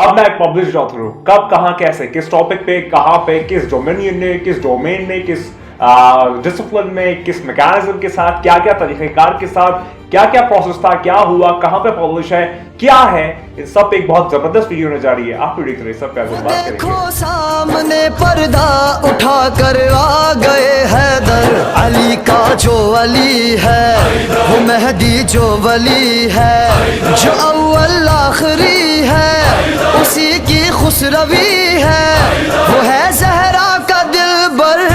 अब मैं एक पब्लिश्ड ऑथर हूँ। कब, कहाँ, कैसे, किस टॉपिक पे, कहाँ पे, किस डोमेनियन में, किस डोमेन में, किस डिसिप्लिन में, किस मैकेनिज्म के साथ, क्या क्या तरीकेकार के साथ, क्या क्या प्रोसेस था, क्या हुआ, कहाँ पे पब्लिश है, क्या है, इन सब पे एक बहुत जबरदस्त वीडियो होने जा रही है। आप वीडियो देख सब पे बात करेंगे। देखो सामने पर्दा उठा कर आ गए हैदर, अली का जो अली है वो मेहदी जो वली है, जो अव्वल आखिरी है उसी की खुसरवी है, वो है जहरा का दिलबर।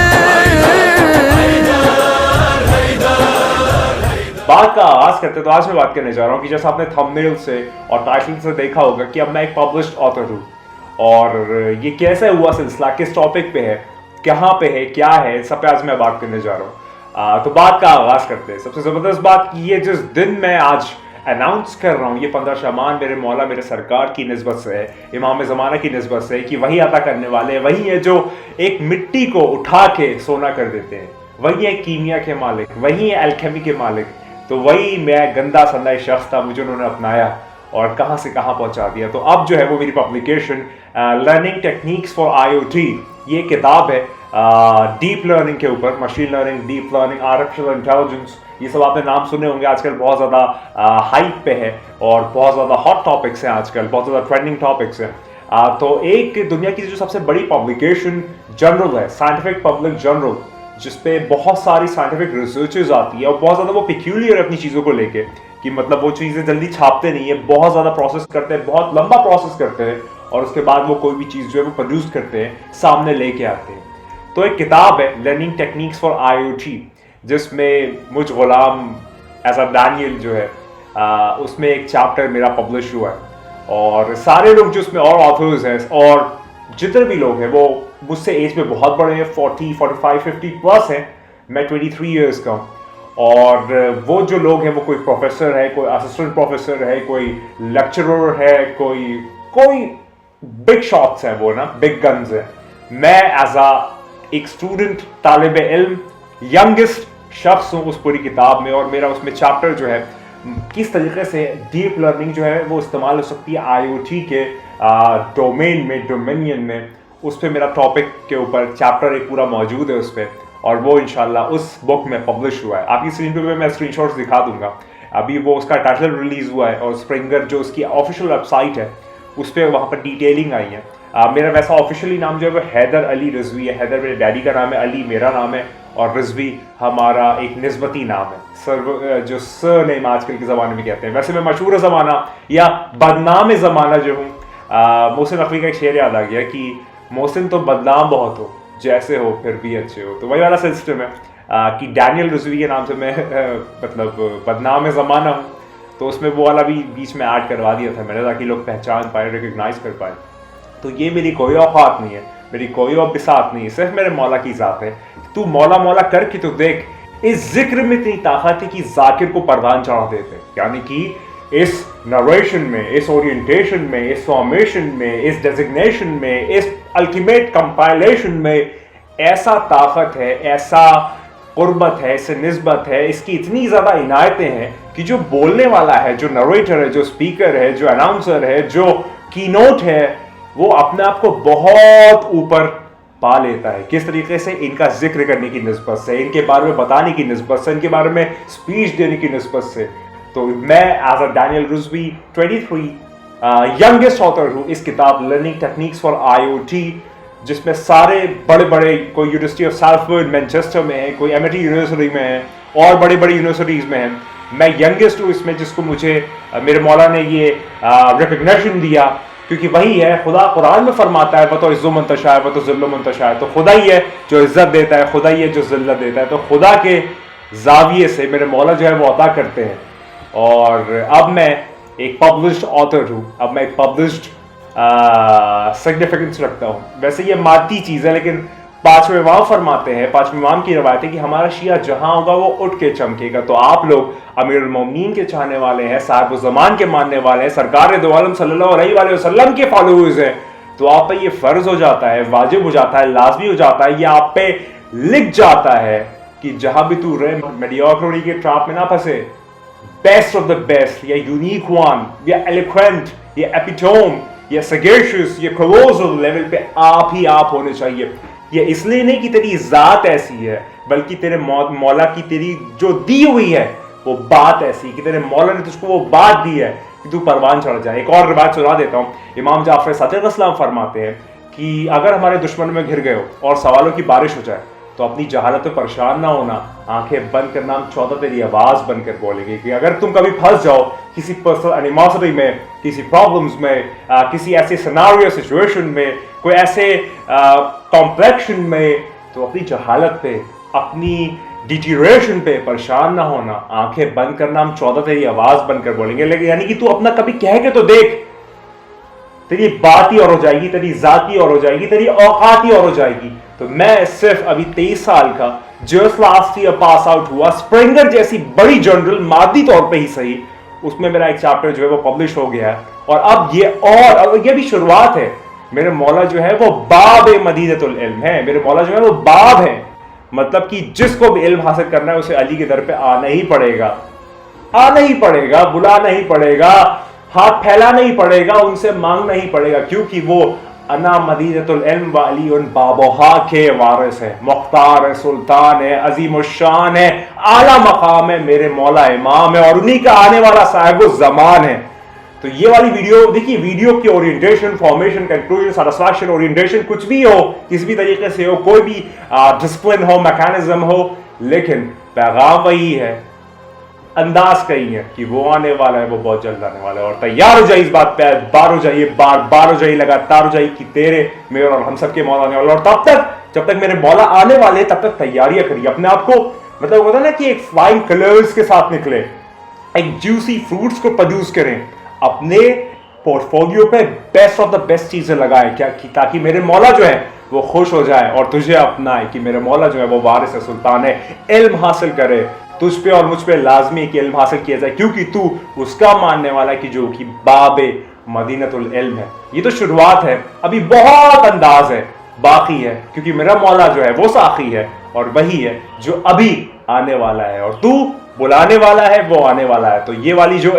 बात का आगाज करते तो आज मैं बात करने जा रहा हूँ कि जैसे आपने थंबनेल से और टाइटल से देखा होगा कि अब मैं एक पब्लिश्ड ऑथर हूँ, और ये कैसे हुआ सिलसिला, किस टॉपिक पे है, कहाँ पे है, क्या है, सब पे आज मैं बात करने जा रहा हूँ। तो बात का आगाज करते हैं। सबसे जबरदस्त बात ये, जिस दिन मैं आज अनाउंस कर रहा हूँ, ये 15 शाबान मेरे मौला मेरे सरकार की निस्बत से है, इमाम ज़माना की निस्बत से है कि वही अता करने वाले, वही है जो एक मिट्टी को उठा के सोना कर देते हैं, वही है कीमिया के मालिक, वही है अल्केमी के मालिक। तो वही मैं गंदा संदा शख्स था, मुझे उन्होंने अपनाया और कहाँ से कहाँ पहुँचा दिया। तो अब जो है वो मेरी publication learning techniques for IoT, ये किताब है डीप लर्निंग के ऊपर, machine learning, deep learning, artificial intelligence, ये सब आपने नाम सुने होंगे। आजकल बहुत ज़्यादा हाइप पे है और बहुत ज़्यादा हॉट टॉपिक्स हैं, आजकल बहुत ज़्यादा ट्रेंडिंग टॉपिक्स हैं। तो एक दुनिया की जो सबसे बड़ी पब्लिकेशन जर्नल है, साइंटिफिक पब्लिक जर्नल, जिसपे बहुत सारी साइंटिफिक रिसर्चेज आती है और बहुत ज़्यादा वो पिक्यूलियर अपनी चीज़ों को लेके, कि मतलब वो चीज़ें जल्दी छापते नहीं है, बहुत ज़्यादा प्रोसेस करते हैं, बहुत लंबा प्रोसेस करते हैं और उसके बाद वो कोई भी चीज़ जो है वो प्रोड्यूस करते हैं, सामने लेके आते हैं। तो एक किताब है लर्निंग टेक्निक्स फॉर IoT, जिसमें मुझ गुलाम एज अ डैनियल जो है उसमें एक चैप्टर मेरा पब्लिश हुआ है, और सारे लोग जो उसमें और ऑथर्स हैं और जितने भी लोग हैं वो मुझसे एज में बहुत बड़े हैं, 40, 45, 50 प्लस हैं। मैं 23 ईयर्स का हूँ, और वो जो लोग हैं वो कोई प्रोफेसर है, कोई असिस्टेंट प्रोफेसर है, कोई लेक्चरर है, कोई बिग शॉट्स हैं, वो ना बिग गन्स हैं। मैं एज एक स्टूडेंट, तालिब इल्म, यंगेस्ट शख्स हूँ उस पूरी किताब में, और मेरा उसमें चैप्टर जो है किस तरीके से डीप लर्निंग जो है वो इस्तेमाल हो सकती है IoT के डोमेन में, डोमेनियन में, उस पर मेरा टॉपिक के ऊपर चैप्टर एक पूरा मौजूद है उस पर, और वो इंशाल्लाह उस बुक में पब्लिश हुआ है। आपकी स्क्रीन पे मैं स्क्रीनशॉट्स दिखा दूंगा। अभी वो उसका टाइटल रिलीज हुआ है और स्प्रिंगर जो उसकी ऑफिशियल वेबसाइट है उस पर वहाँ पर डिटेलिंग आई है। मेरा वैसा ऑफिशियली नाम जो है वो हैदर अली रिजवी है। हैदर मेरे डैडी का नाम है, अली मेरा नाम है, और रिजवी हमारा एक निस्बती नाम है, सर जो सर नेम आजकल के ज़माने में कहते हैं। वैसे मैं मशहूर ज़माना या बदनाम ज़माना जो हूँ, मोहसिन नकवी का एक शेर याद आ गया कि मोहसिन तो बदनाम बहुत हो, जैसे हो फिर भी अच्छे हो। तो वही वाला सिस्टम है कि डैनियल रिजवी के नाम से मैं मतलब बदनाम ज़माना हूँ, तो उसमें वो वाला भी बीच में ऐड करवा दिया था मैंने, ताकि लोग पहचान पाए, रिकग्नाइज कर पाए। तो ये मेरी कोई औकात नहीं है, मेरी कोई और बिसात नहीं है, सिर्फ मेरे मौला की ज़ात है। तू मौला मौला करके तो देख, इस जिक्र में इतनी ताकत है कि जाकिर को परवान चढ़ा देते, यानी कि इस नरेशन में, इस ओरिएंटेशन में, इस फॉर्मेशन में, इस डेजिग्नेशन में, इस अल्टीमेट कंपाइलेशन में ऐसा ताकत है, ऐसा कुर्बत है, इससे निस्बत है, इसकी इतनी ज़्यादा इनायतें हैं कि जो बोलने वाला है, जो नरेटर है, जो स्पीकर है, जो अनाउंसर है, जो कीनोट है, वो अपने आप को बहुत ऊपर पा लेता है। किस तरीके से? इनका जिक्र करने की निस्बत से, इनके बारे में बताने की निस्बत से, इनके बारे में स्पीच देने की निस्बत से। तो मैं as a Daniel Rizvi 23 youngest author हूँ इस किताब लर्निंग टेक्निक्स फॉर IoT, जिसमें सारे बड़े बड़े, कोई यूनिवर्सिटी ऑफ साउथवर्ड मैनचेस्टर में है, कोई MIT यूनिवर्सिटी में है, और बड़ी बड़ी यूनिवर्सिटीज़ में है। मैं यंगेस्ट हूँ इसमें, जिसको मुझे मेरे मौला ने ये रिकग्निशन दिया, क्योंकि वही है, खुदा कुरान में फरमाता है वतो इज़्ज़ो मन तशा है वतो ज़िल्लो मन तशा है। तो खुदा ही है जो इज्जत देता है, खुदा ही है जो जिल्लत देता है। तो खुदा के जाविये से मेरे मौला जो है वो अता करते हैं। और अब मैं एक पब्लिश्ड ऑथर हूँ, अब मैं एक पब्लिश्ड सिग्निफिकेंस रखता हूँ। वैसे ये मादी चीज़ है, लेकिन पांचवें इमाम फरमाते हैं, पांचवें इमाम की रवायत है कि हमारा शिया जहां होगा वो उठ के चमकेगा। तो आप लोग अमीरुल मोमिनीन के चाहने वाले हैं, साहिब ज़मान के मानने वाले हैं, सरकार दो आलम सल्लल्लाहु अलैहि वसल्लम के फॉलोअर्स हैं, तो आप पे ये फर्ज हो जाता है, वाजिब हो जाता है, लाजमी हो जाता है, ये आप पे लिख जाता है कि जहां भी तू रहे, मेडियोक्रिटी के ट्रैप में ना फंसे, बेस्ट ऑफ द बेस्ट या यूनिक वन या एलिक्वेंट या एपिटोम ये सगेशियस, ये क्लोजल लेवल पे आप ही आप होने चाहिए। ये इसलिए नहीं कि तेरी जात ऐसी है, बल्कि तेरे मौला की तेरी जो दी हुई है वो बात ऐसी कि तेरे मौला ने तुझको वो बात दी है कि तू परवान चढ़ जाए। एक और रिवायत सुना देता हूँ। इमाम जाफर सादिक अलैहिस्सलाम फरमाते हैं कि अगर हमारे दुश्मन में घिर गए हो और सवालों की बारिश हो जाए तो अपनी जहालत पे परेशान ना होना, आंखें बंद करना, हम 14 तेरी आवाज बनकर बोलेंगे कि अगर तुम कभी फंस जाओ किसी पर्सनल एनिमोसिटी में, किसी प्रॉब्लम्स में, किसी ऐसे सिनेरियो सिचुएशन में, कोई ऐसे कॉम्प्लेक्शन में, तो अपनी जहालत पे, अपनी डिटीरिएशन पे परेशान ना होना, आंखें बंद करना, हम 14 तेरी आवाज बनकर बोलेंगे। लेकिन यानी कि तू अपना कभी कह के तो देख, तेरी बात ही और हो जाएगी, तेरी जात ही और हो जाएगी, तेरी औकात ही और हो जाएगी। तो मैं सिर्फ अभी 23 साल का just last year pass out हुआ, स्प्रिंगर जैसी बड़ी जर्नल मादी तौर पे ही सही, उसमें मेरा एक चैप्टर जो है वो पब्लिश हो गया है। और अब ये भी शुरुआत है। मेरे मौला जो है वो बाब मदीनतुल इल्म है। मेरे मौला जो है वो बाब है, मतलब कि जिसको भी इल्म हासिल करना है उसे अली के दर पे आना ही पड़ेगा, आना ही पड़ेगा, बुलाना ही पड़ेगा, हाथ फैलाना ही पड़ेगा, उनसे मांगना ही पड़ेगा, क्योंकि वो अना मदीनतुल इल्म व अली उन बाबोहा के वारिस है, मुख्तार है, सुल्तान है, अजीम शान है, आला मकाम है, मेरे मौला इमाम है और उन्हीं का आने वाला साहिब ज़मान है। तो ये वाली वीडियो देखिए, वीडियो की orientation, formation, conclusion, satisfaction, orientation कुछ भी हो, किसी भी तरीके से हो, कोई भी डिसिप्लिन हो, मैकेनिज्म हो, लेकिन पैगाम वही है, अंदाज कही है कि वो आने वाला है, वो बहुत जल्द आने वाला है। और तैयार हो जाइए इस बात पे, बार हो जाइए, बार हो जाइए, लगातार हो जाइए कि तेरे, मेरे और हम सबके मौला आने वाला। और तब तक, जब तक मेरे मौला आने वाले, तब तक तैयारियां करिए अपने आप को। मतलब होता है ना कि एक फ्लाइंग कलर्स के साथ निकले, एक जूसी फ्रूट्स को प्रोड्यूस करें, अपने पोर्टफोलियो पे बेस्ट ऑफ द बेस्ट चीजें लगाएं, क्या कि ताकि मेरे मौला जो है वो खुश हो जाए और तुझे अपनाए कि मेरे मौला जो है वो वारिस है, सुल्तान है, इल्म हासिल करे। तुझ पे और मुझ पे लाजमी कि इल्म हासिल किया जाए, क्योंकि तू उसका मानने वाला है कि जो कि बाबे मदीनतुल इल्म है। ये तो शुरुआत है, अभी बहुत अंदाज है बाकी है, क्योंकि मेरा मौला जो है वो साखी है और वही है जो अभी आने वाला है, और तू बुलाने वाला है, वो आने वाला है। तो ये वाली जो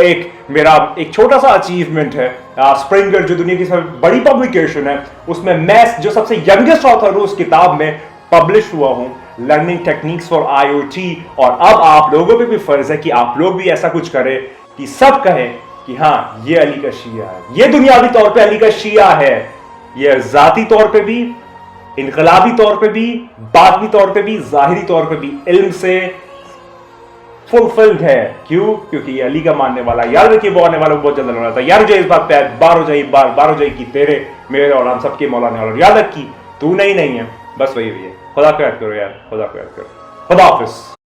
मेरा एक छोटा सा अचीवमेंट है, स्प्रिंगर जो दुनिया की सबसे बड़ी पब्लिकेशन है, उसमें मैं जो सबसे यंगेस्ट ऑथर हूं उस किताब में पब्लिश हुआ हूं, लर्निंग टेक्निक्स फॉर IoT। और अब आप लोगों पे भी फर्ज है कि आप लोग भी ऐसा कुछ करें कि सब कहें कि हाँ ये अली का शिया है, ये दुनियावी तौर पे अली का शिया है, ये जाती तौर पे भी, इनकलाबी तौर पे भी, बातनी तौर पे भी, जाहिरी तौर पे भी इल्म से फुलफिल्ड है। क्यों? क्योंकि ये अली का मानने वाला, याद रखिए वो आने वाला बहुत जल्द आने वाला था। यार इस बात पे बार हो जाए, बार हो जाए कि तेरे, मेरे और हम सबके मौला आने वाला। याद रख कि तू नहीं है, बस वही है। खुदा को याद करो यार, खुदा को याद करो। खुदा हाफिज।